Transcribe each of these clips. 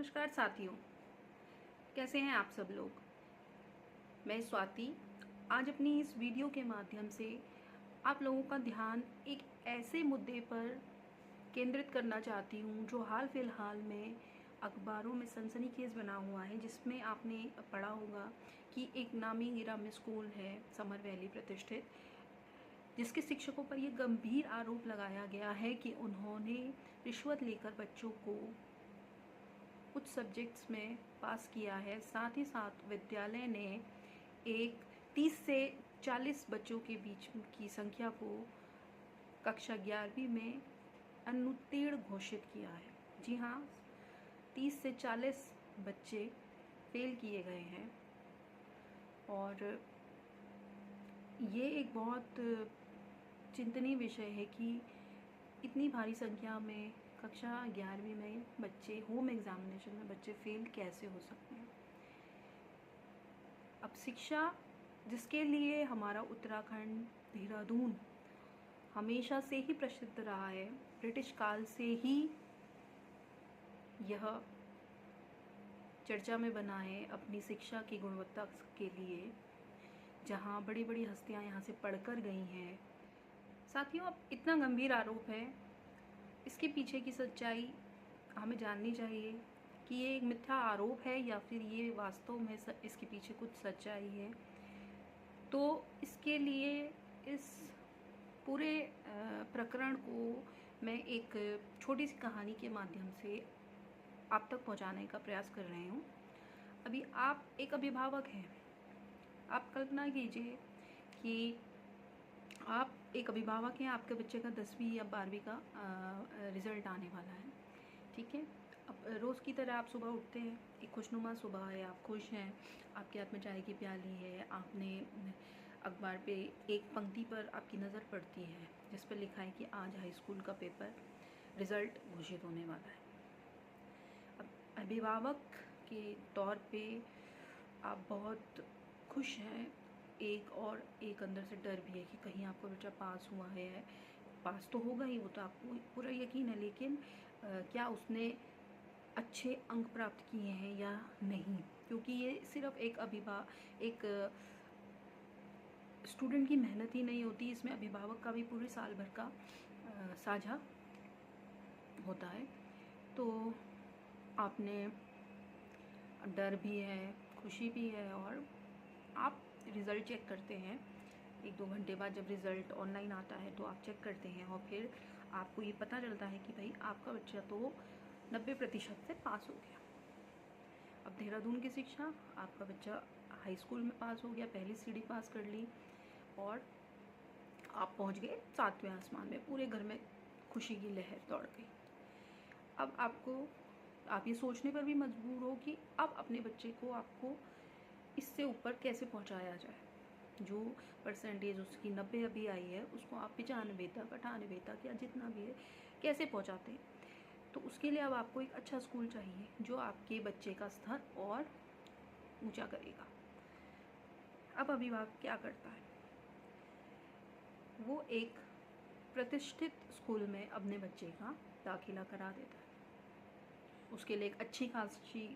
नमस्कार साथियों, कैसे हैं आप सब लोग। मैं स्वाति आज अपनी इस वीडियो के माध्यम से आप लोगों का ध्यान एक ऐसे मुद्दे पर केंद्रित करना चाहती हूँ जो हाल फिलहाल में अखबारों में सनसनीखेज बना हुआ है, जिसमें आपने पढ़ा होगा कि एक नामी गिरामी स्कूल है समर वैली प्रतिष्ठित, जिसके शिक्षकों पर यह गंभीर आरोप लगाया गया है कि उन्होंने रिश्वत लेकर बच्चों को कुछ सब्जेक्ट्स में पास किया है। साथ ही साथ विद्यालय ने एक 30 से 40 बच्चों के बीच की संख्या को कक्षा 11वीं में अनुत्तीर्ण घोषित किया है। जी हाँ, 30 से 40 बच्चे फेल किए गए हैं और ये एक बहुत चिंतनीय विषय है कि इतनी भारी संख्या में कक्षा 11वीं में बच्चे होम एग्जामिनेशन में बच्चे फेल कैसे हो सकते हैं। अब शिक्षा, जिसके लिए हमारा उत्तराखंड देहरादून हमेशा से ही प्रसिद्ध रहा है, ब्रिटिश काल से ही यह चर्चा में बना है अपनी शिक्षा की गुणवत्ता के लिए, जहां बड़ी बड़ी हस्तियां यहां से पढ़कर गई हैं। साथियों, अब इतना गंभीर आरोप है, इसके पीछे की सच्चाई हमें जाननी चाहिए कि ये एक मिथ्या आरोप है या फिर ये वास्तव में इसके पीछे कुछ सच्चाई है। तो इसके लिए इस पूरे प्रकरण को मैं एक छोटी सी कहानी के माध्यम से आप तक पहुंचाने का प्रयास कर रही हूँ। अभी आप एक अभिभावक हैं, आप कल्पना कीजिए कि आप एक अभिभावक हैं, आपके बच्चे का 10वीं या 12वीं का रिज़ल्ट आने वाला है। ठीक है, अब रोज़ की तरह आप सुबह उठते हैं, एक खुशनुमा सुबह है, आप खुश हैं, आपके हाथ में चाय की प्याली है, आपने अखबार पे एक पंक्ति पर आपकी नज़र पड़ती है जिस पर लिखा है कि आज हाई स्कूल का पेपर रिज़ल्ट घोषित होने वाला है। अब अभिभावक के तौर पे आप बहुत खुश हैं, एक अंदर से डर भी है कि कहीं आपका बच्चा पास हुआ है। पास तो होगा ही, वो तो आपको पूरा यकीन है, लेकिन क्या उसने अच्छे अंक प्राप्त किए हैं या नहीं, क्योंकि ये सिर्फ एक स्टूडेंट की मेहनत ही नहीं होती, इसमें अभिभावक का भी पूरे साल भर का साझा होता है। तो आपने डर भी है, खुशी भी है, और आप रिज़ल्ट चेक करते हैं। 1-2 घंटे बाद जब रिज़ल्ट ऑनलाइन आता है तो आप चेक करते हैं और फिर आपको ये पता चलता है कि भाई आपका बच्चा तो 90% से पास हो गया। अब देहरादून की शिक्षा, आपका बच्चा हाई स्कूल में पास हो गया, पहली सीढ़ी पास कर ली और आप पहुंच गए 7वें आसमान में, पूरे घर में खुशी की लहर दौड़ गई। अब आप ये सोचने पर भी मजबूर हो कि अब अपने बच्चे को आपको इससे ऊपर कैसे पहुंचाया जाए। जो परसेंटेज उसकी 90 अभी आई है, उसको आप 95 तक, 98 तक या जितना भी है कैसे पहुंचाते हैं। तो उसके लिए अब आपको एक अच्छा स्कूल चाहिए जो आपके बच्चे का स्तर और ऊंचा करेगा। अब अभिभावक क्या करता है, वो एक प्रतिष्ठित स्कूल में अपने बच्चे का दाखिला करा देता है। उसके लिए एक अच्छी खासी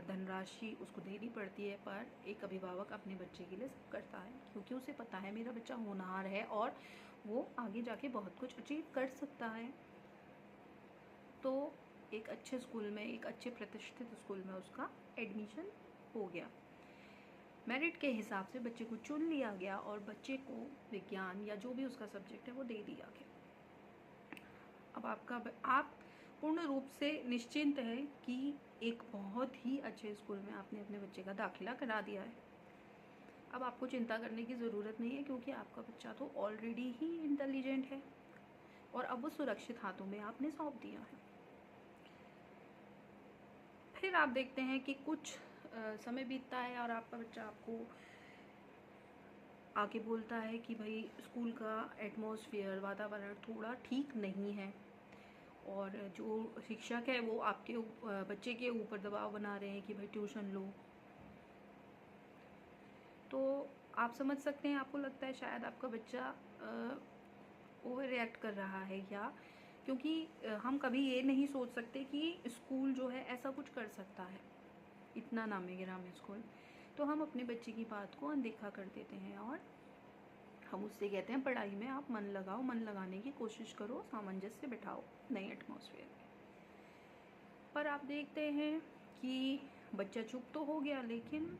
धनराशि उसको देनी पड़ती है, पर एक अभिभावक अपने बच्चे के लिए सब करता है क्योंकि उसे पता है मेरा बच्चा होनहार है और वो आगे जाके बहुत कुछ अचीव कर सकता है। तो एक अच्छे स्कूल में, एक अच्छे प्रतिष्ठित स्कूल में उसका एडमिशन हो गया। मेरिट के हिसाब से बच्चे को चुन लिया गया और बच्चे को विज्ञान या जो भी उसका सब्जेक्ट है वो दे दिया गया। अब आप पूर्ण रूप से निश्चिंत है कि एक बहुत ही अच्छे स्कूल में आपने अपने बच्चे का दाखिला करा दिया है। अब आपको चिंता करने की ज़रूरत नहीं है क्योंकि आपका बच्चा तो ऑलरेडी ही इंटेलिजेंट है और अब वो सुरक्षित हाथों में आपने सौंप दिया है। फिर आप देखते हैं कि कुछ समय बीतता है और आपका बच्चा आपको आके बोलता है कि भाई स्कूल का एटमॉस्फेयर, वातावरण थोड़ा ठीक नहीं है और जो शिक्षक है वो आपके बच्चे के ऊपर दबाव बना रहे हैं कि भाई ट्यूशन लो। तो आप समझ सकते हैं, आपको लगता है शायद आपका बच्चा ओवर रिएक्ट कर रहा है या क्योंकि हम कभी ये नहीं सोच सकते कि स्कूल जो है ऐसा कुछ कर सकता है, इतना नामी गिरामी स्कूल। तो हम अपने बच्चे की बात को अनदेखा कर देते हैं और हम उससे कहते हैं पढ़ाई में आप मन लगाओ, मन लगाने की कोशिश करो, सामंजस्य बिठाओ नए एटमॉस्फेयर में। पर आप देखते हैं कि बच्चा चुप तो हो गया, लेकिन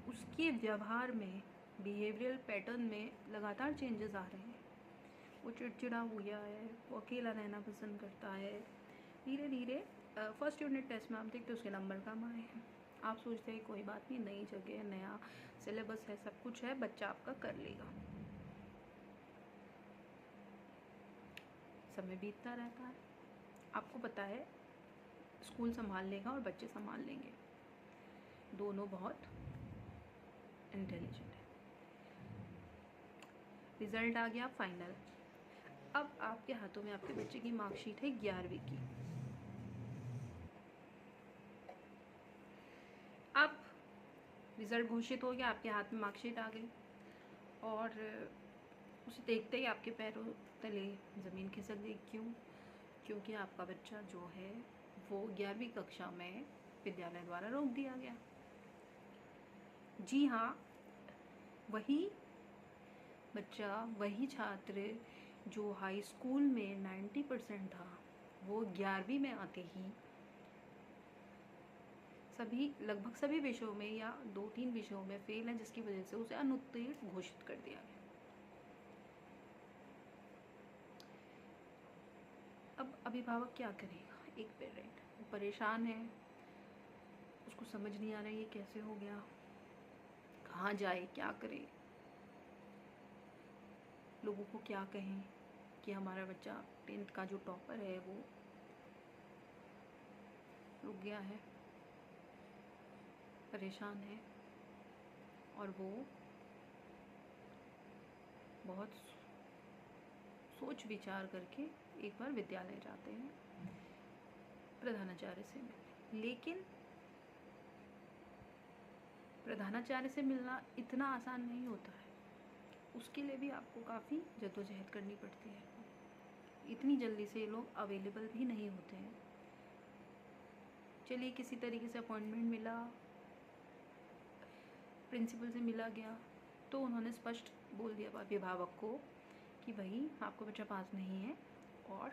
उसके व्यवहार में, बिहेवियरल पैटर्न में लगातार चेंजेस आ रहे हैं। वो चिड़चिड़ा हो गया है, वो अकेला रहना पसंद करता है। धीरे धीरे फर्स्ट यूनिट टेस्ट में आप देखते हैं उसके नंबर कम आए हैं। आप सोचते हैं कोई बात नहीं, नई जगह, नया सिलेबस है, सब कुछ है, बच्चा आपका कर लेगा। समय बीतता रहता है, आपको पता है स्कूल संभाल लेगा और बच्चे संभाल लेंगे, दोनों बहुत इंटेलिजेंट है। रिजल्ट आ गया फाइनल। अब आपके हाथों में आपके बच्चे की मार्कशीट है 11वीं की। अब रिजल्ट घोषित हो गया, आपके हाथ में मार्कशीट आ गई और उसे देखते ही आपके पैरों तले ज़मीन खिसक गई। क्यों? क्योंकि आपका बच्चा जो है वो 11वीं कक्षा में विद्यालय द्वारा रोक दिया गया। जी हाँ, वही बच्चा, वही छात्र जो हाई स्कूल में 90% था, वो 11वीं में आते ही लगभग सभी विषयों में या 2-3 विषयों में फेल है, जिसकी वजह से उसे अनुत्तीर्ण घोषित कर दिया गया। अब अभिभावक क्या करेगा? एक पेरेंट वो परेशान है, उसको समझ नहीं आ रहा ये कैसे हो गया, कहाँ जाए, क्या करे, लोगों को क्या कहें कि हमारा बच्चा 10th का जो टॉपर है वो रुक गया है, परेशान है। और वो बहुत सोच विचार करके एक बार विद्यालय जाते हैं प्रधानाचार्य से मिलने। लेकिन प्रधानाचार्य से मिलना इतना आसान नहीं होता है, उसके लिए भी आपको काफ़ी जद्दोजहद करनी पड़ती है। इतनी जल्दी से लोग अवेलेबल भी नहीं होते हैं। चलिए किसी तरीके से अपॉइंटमेंट मिला, प्रिंसिपल से मिला गया, तो उन्होंने स्पष्ट बोल दिया अभिभावक को कि भाई आपका बच्चा पास नहीं है और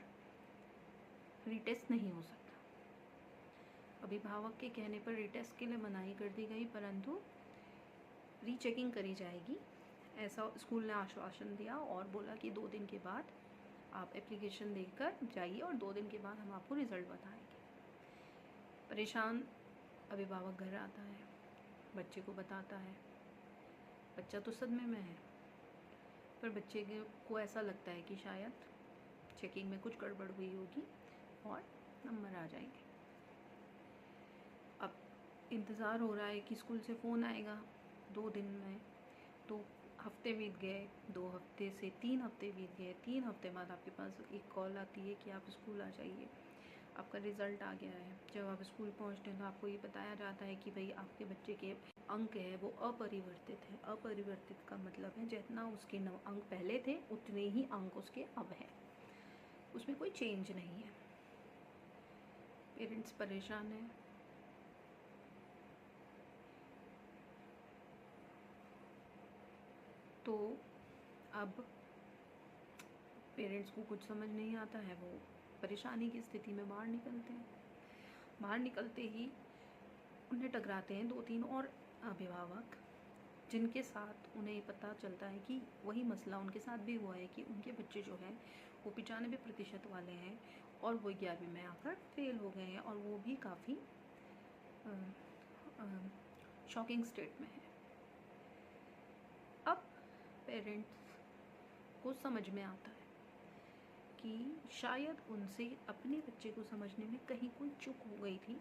रीटेस्ट नहीं हो सकता। अभिभावक के कहने पर रीटेस्ट के लिए मनाही कर दी गई, परंतु रीचेकिंग करी जाएगी, ऐसा स्कूल ने आश्वासन दिया और बोला कि 2 दिन के बाद आप एप्लीकेशन देकर जाइए और 2 दिन के बाद हम आपको रिज़ल्ट बताएंगे। परेशान अभिभावक घर आता है, बच्चे को बताता है। बच्चा तो सदमे में है, पर बच्चे को ऐसा लगता है कि शायद चेकिंग में कुछ गड़बड़ हुई होगी और नंबर आ जाएंगे। अब इंतज़ार हो रहा है कि स्कूल से फ़ोन आएगा 2 दिन में। तो हफ्ते बीत गए, 2 हफ्ते से 3 हफ्ते बीत गए। 3 हफ्ते बाद आपके पास एक कॉल आती है कि आप स्कूल आ जाइए, आपका रिज़ल्ट आ गया है। जब आप स्कूल पहुंचते हैं तो आपको ये बताया जाता है कि भाई आपके बच्चे के अंक है वो अपरिवर्तित है। अपरिवर्तित का मतलब है जितना उसके अंक पहले थे उतने ही अंक उसके अब हैं, उसमें कोई चेंज नहीं है। पेरेंट्स परेशान हैं। तो अब पेरेंट्स को कुछ समझ नहीं आता है, वो परेशानी की स्थिति में बाहर निकलते हैं। बाहर निकलते ही उन्हें टकराते हैं 2-3 और अभिभावक, जिनके साथ उन्हें पता चलता है कि वही मसला उनके साथ भी हुआ है कि उनके बच्चे जो हैं वो 95% वाले हैं और वो 11वीं में आकर फेल हो गए हैं और वो भी काफ़ी शॉकिंग स्टेट में है। अब पेरेंट्स को समझ में आता है कि शायद उनसे अपने बच्चे को समझने में कहीं कोई चूक हो गई थी।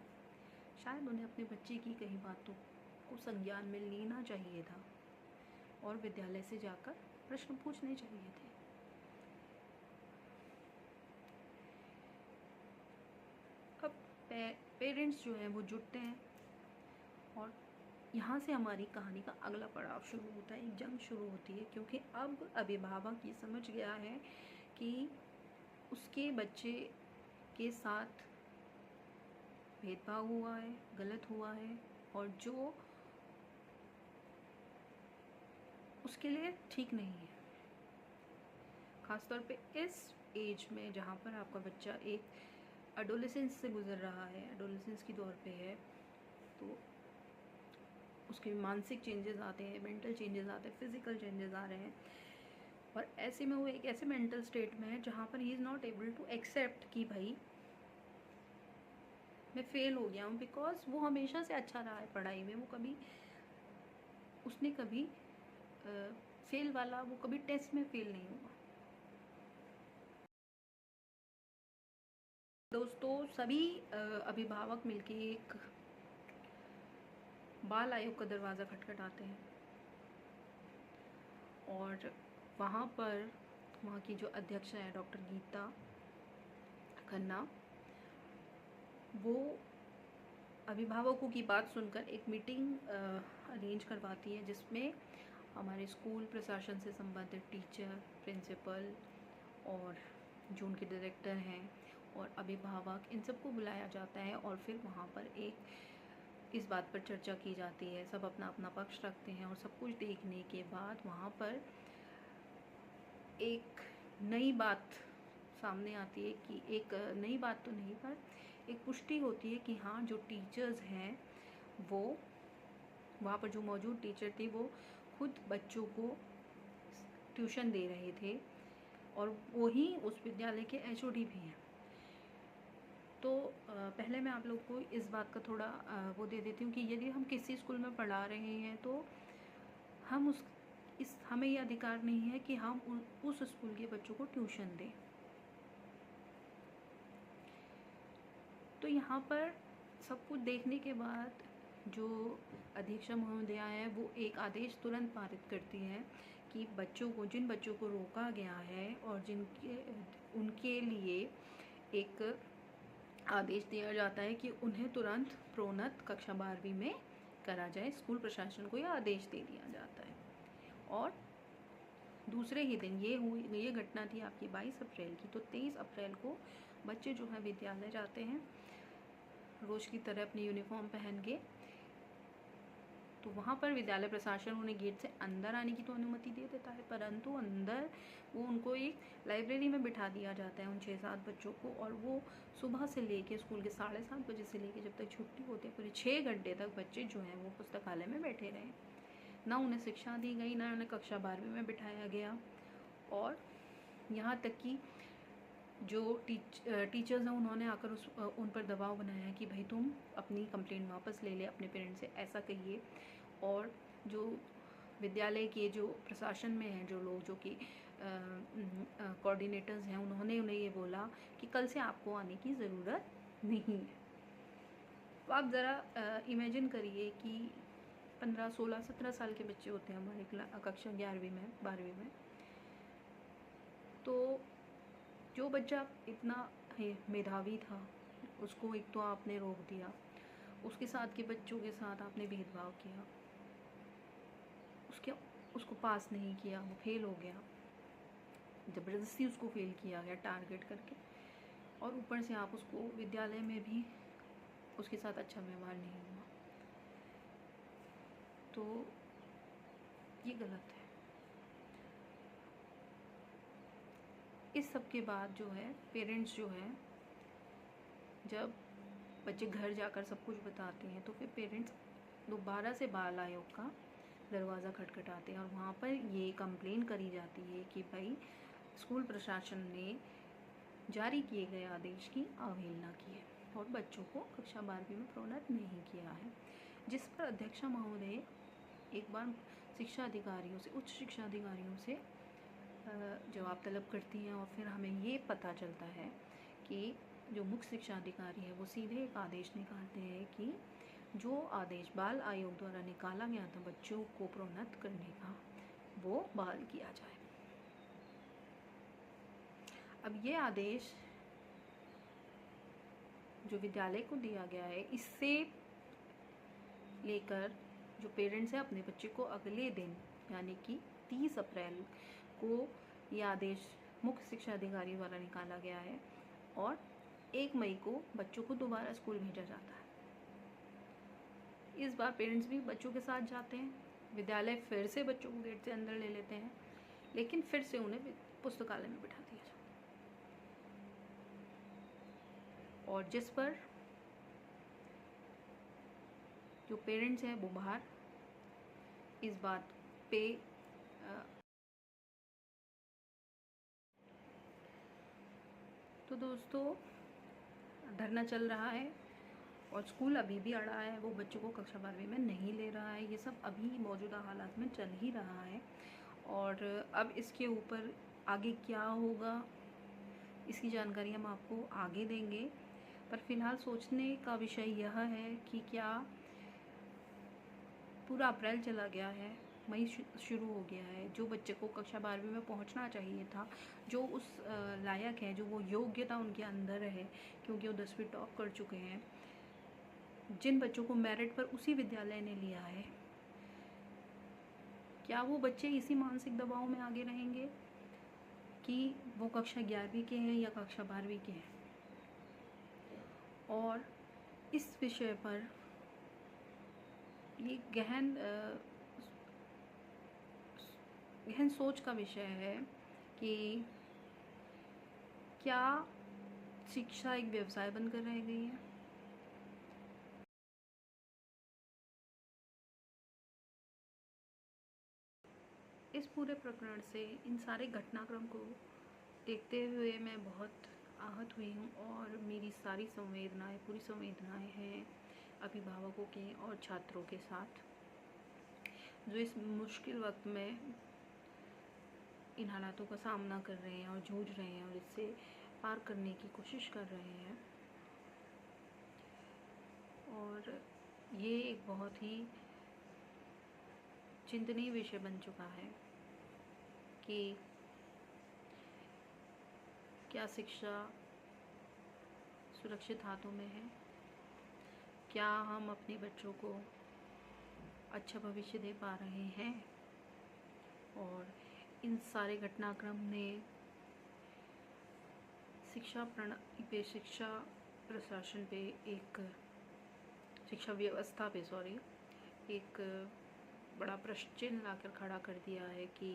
शायद उन्हें अपने बच्चे की कई बातों को संज्ञान में लेना चाहिए था और विद्यालय से जाकर प्रश्न पूछने चाहिए थे। अब पेरेंट्स जो हैं वो जुटते हैं और यहाँ से हमारी कहानी का अगला पड़ाव शुरू होता है, एक जंग शुरू होती है। क्योंकि अब अभिभावक ये समझ गया है कि उसके बच्चे के साथ भेदभाव हुआ है, गलत हुआ है, और जो उसके लिए ठीक नहीं है। ख़ासतौर पे इस एज में जहाँ पर आपका बच्चा एक एडोलेसेंस से गुज़र रहा है, एडोलेसेंस की दौर पे है, तो उसके मानसिक चेंजेस आते हैं, मेंटल चेंजेस आते हैं, फिज़िकल चेंजेस आ रहे हैं, और ऐसे में वो एक ऐसे मेंटल स्टेट में है जहाँ पर he is not able to accept कि भाई मैं फ़ेल हो गया हूँ, बिकॉज वो हमेशा से अच्छा रहा है पढ़ाई में। वो कभी उसने कभी फेल वाला, वो कभी टेस्ट में फेल नहीं हुआ। दोस्तों, सभी अभिभावक मिलके एक बाल आयोग का दरवाज़ा खटखटाते हैं, और वहाँ पर वहाँ की जो अध्यक्ष है डॉक्टर गीता खन्ना, वो अभिभावकों की बात सुनकर एक मीटिंग अरेंज करवाती है, जिसमें हमारे स्कूल प्रशासन से संबंधित टीचर, प्रिंसिपल और जो उनके डायरेक्टर हैं और अभिभावक, इन सबको बुलाया जाता है। और फिर वहाँ पर एक इस बात पर चर्चा की जाती है, सब अपना अपना पक्ष रखते हैं, और सब कुछ देखने के बाद वहाँ पर एक नई बात सामने आती है कि एक नई बात तो नहीं, पर एक पुष्टि होती है कि हाँ, जो टीचर्स हैं वो वहाँ पर जो मौजूद टीचर थे वो खुद बच्चों को ट्यूशन दे रहे थे, और वही उस विद्यालय के एचओडी भी हैं। तो पहले मैं आप लोग को इस बात का थोड़ा वो दे देती हूँ कि यदि हम किसी स्कूल में पढ़ा रहे हैं तो हम हमें ये अधिकार नहीं है कि हम उस स्कूल के बच्चों को ट्यूशन दें। तो यहाँ पर सब कुछ देखने के बाद जो अध्यक्षा महोदया है वो एक आदेश तुरंत पारित करती है कि जिन बच्चों को रोका गया है और उनके लिए एक आदेश दिया जाता है कि उन्हें तुरंत प्रोन्नत कक्षा 12वीं में करा जाए। स्कूल प्रशासन को यह आदेश दे दिया जाता है। और दूसरे ही दिन ये घटना थी आपकी 22 अप्रैल की। तो 23 अप्रैल को बच्चे जो है विद्यालय जाते हैं रोज़ की तरह अपनी यूनिफॉर्म पहन के। तो वहाँ पर विद्यालय प्रशासन उन्हें गेट से अंदर आने की तो अनुमति दे देता है, परंतु अंदर वो उनको एक लाइब्रेरी में बिठा दिया जाता है उन 6-7 बच्चों को, और वो सुबह से लेके स्कूल के 7:30 बजे से लेके जब तक छुट्टी होती है पूरे 6 घंटे तक बच्चे जो हैं वो पुस्तकालय में बैठे रहे। ना उन्हें शिक्षा दी गई, ना उन्हें कक्षा 12वीं में बिठाया गया। और यहाँ तक कि जो टीचर्स हैं उन्होंने आकर उन पर दबाव बनाया कि भाई तुम अपनी कंप्लेंट वापस ले ले, अपने पेरेंट्स से ऐसा कहिए। और जो विद्यालय के जो प्रशासन में हैं जो लोग, जो कि कोऑर्डिनेटर्स हैं, उन्होंने उन्हें ये बोला कि कल से आपको आने की ज़रूरत नहीं है। तो आप ज़रा इमेजिन करिए कि 15, 16, 17 साल के बच्चे होते हैं हमारे कक्षा 11वीं में, 12वीं में। तो जो बच्चा इतना मेधावी था उसको एक तो आपने रोक दिया, उसके साथ के बच्चों के साथ आपने भेदभाव किया, उसको पास नहीं किया, वो फेल हो गया, ज़बरदस्ती उसको फेल किया गया टारगेट करके, और ऊपर से आप उसको विद्यालय में भी उसके साथ अच्छा व्यवहार नहीं हुआ। तो ये गलत है। इस सब के बाद जो है पेरेंट्स जो है जब बच्चे घर जाकर सब कुछ बताते हैं तो फिर पेरेंट्स दोबारा से बाल आयोग का दरवाज़ा खटखटाते हैं, और वहाँ पर ये कंप्लेन करी जाती है कि भाई स्कूल प्रशासन ने जारी किए गए आदेश की अवहेलना की है और बच्चों को कक्षा 12वीं में प्रोन्नत नहीं किया है। जिस पर अध्यक्षा महोदय एक बार शिक्षा अधिकारियों से, उच्च शिक्षा अधिकारियों से जवाब तलब करती हैं, और फिर हमें ये पता चलता है कि जो मुख्य शिक्षा अधिकारी है वो सीधे एक आदेश निकालते हैं कि जो आदेश बाल आयोग द्वारा निकाला गया था बच्चों को प्रोन्नत करने का, वो बहाल किया जाए। अब ये आदेश जो विद्यालय को दिया गया है, इससे लेकर जो पेरेंट्स हैं अपने बच्चे को अगले दिन यानी कि 30 अप्रैल को ये आदेश मुख्य शिक्षा अधिकारी द्वारा निकाला गया है और 1 मई को बच्चों को दोबारा स्कूल भेजा जाता है। इस बार पेरेंट्स भी बच्चों के साथ जाते हैं, विद्यालय फिर से बच्चों को गेट से अंदर ले लेते हैं, लेकिन फिर से उन्हें पुस्तकालय में बिठा दिया जाता है। और जिस पर जो पेरेंट्स हैं वो बाहर इस बात पे तो दोस्तों धरना चल रहा है और स्कूल अभी भी अड़ा है, वो बच्चों को कक्षा 12वीं में नहीं ले रहा है। ये सब अभी मौजूदा हालात में चल ही रहा है और अब इसके ऊपर आगे क्या होगा इसकी जानकारी हम आपको आगे देंगे। पर फिलहाल सोचने का विषय यह है कि क्या पूरा अप्रैल चला गया है, मई शुरू हो गया है, जो बच्चे को कक्षा 12वीं में पहुंचना चाहिए था, जो उस लायक है, जो वो योग्यता उनके अंदर है क्योंकि वो 10वीं टॉप कर चुके हैं, जिन बच्चों को मेरिट पर उसी विद्यालय ने लिया है, क्या वो बच्चे इसी मानसिक दबाव में आगे रहेंगे कि वो कक्षा 11वीं के हैं या कक्षा 12वीं के हैं। और इस विषय पर ये गहन सोच का विषय है कि क्या शिक्षा एक व्यवसाय बनकर रह गई है। इस पूरे प्रकरण से, इन सारे घटनाक्रम को देखते हुए मैं बहुत आहत हुई हूँ और मेरी सारी संवेदनाएं, पूरी संवेदनाएं हैं अभिभावकों के और छात्रों के साथ, जो इस मुश्किल वक्त में इन हालातों का सामना कर रहे हैं और जूझ रहे हैं और इससे पार करने की कोशिश कर रहे हैं। और ये एक बहुत ही चिंतनीय विषय बन चुका है कि क्या शिक्षा सुरक्षित हाथों में है, क्या हम अपने बच्चों को अच्छा भविष्य दे पा रहे हैं। और इन सारे घटनाक्रम ने शिक्षा प्रणाली पे, शिक्षा प्रशासन पे, एक शिक्षा व्यवस्था पे एक बड़ा प्रश्न चिन्ह लाकर खड़ा कर दिया है कि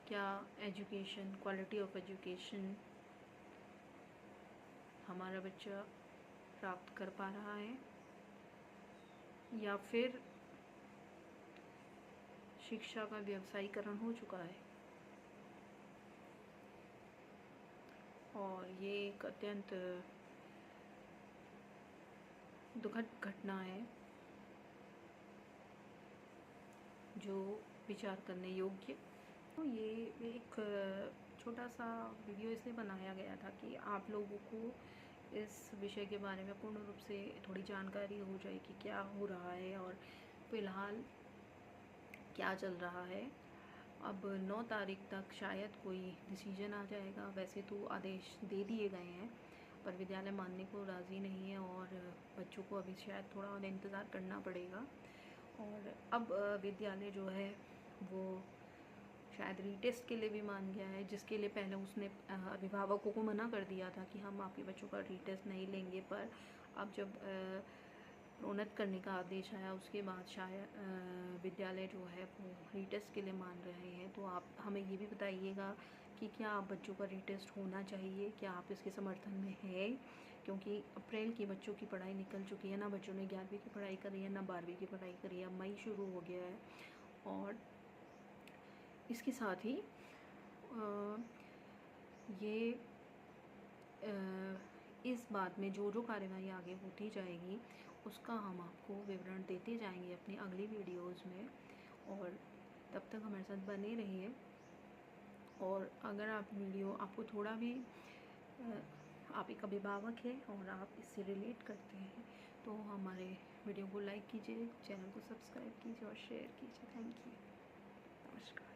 क्या एजुकेशन, क्वालिटी ऑफ एजुकेशन हमारा बच्चा प्राप्त कर पा रहा है या फिर शिक्षा का व्यवसायीकरण हो चुका है। और ये एक अत्यंत दुखद घटना है जो विचार करने योग्य। तो ये एक छोटा सा वीडियो इसलिए बनाया गया था कि आप लोगों को इस विषय के बारे में पूर्ण रूप से थोड़ी जानकारी हो जाए कि क्या हो रहा है और फ़िलहाल क्या चल रहा है। अब 9 तारीख तक शायद कोई डिसीजन आ जाएगा। वैसे तो आदेश दे दिए गए हैं पर विद्यालय मानने को राज़ी नहीं है और बच्चों को अभी शायद थोड़ा और इंतज़ार करना पड़ेगा। और अब विद्यालय जो है वो शायद रीटेस्ट के लिए भी मान गया है, जिसके लिए पहले उसने अभिभावकों को मना कर दिया था कि हम आपके बच्चों का रीटेस्ट नहीं लेंगे। पर अब जब प्रोन्नत करने का आदेश आया उसके बाद शायद विद्यालय जो है वो रीटेस्ट के लिए मान रहे हैं। तो आप हमें ये भी बताइएगा कि क्या आप बच्चों का रीटेस्ट होना चाहिए, क्या आप इसके समर्थन में है, क्योंकि अप्रैल की बच्चों की पढ़ाई निकल चुकी है, ना बच्चों ने 11वीं की पढ़ाई करी है ना 12वीं की पढ़ाई करी है, मई शुरू हो गया है। और इसके साथ ही ये इस बात में जो कार्यवाही आगे होती जाएगी उसका हम आपको विवरण देते जाएंगे अपनी अगली वीडियोज़ में। और तब तक हमारे साथ बने रहिए। और अगर आपको थोड़ा भी आप एक अभिभावक हैं और आप इससे रिलेट करते हैं तो हमारे वीडियो को लाइक कीजिए, चैनल को सब्सक्राइब कीजिए और शेयर कीजिए। Thank you. नमस्कार।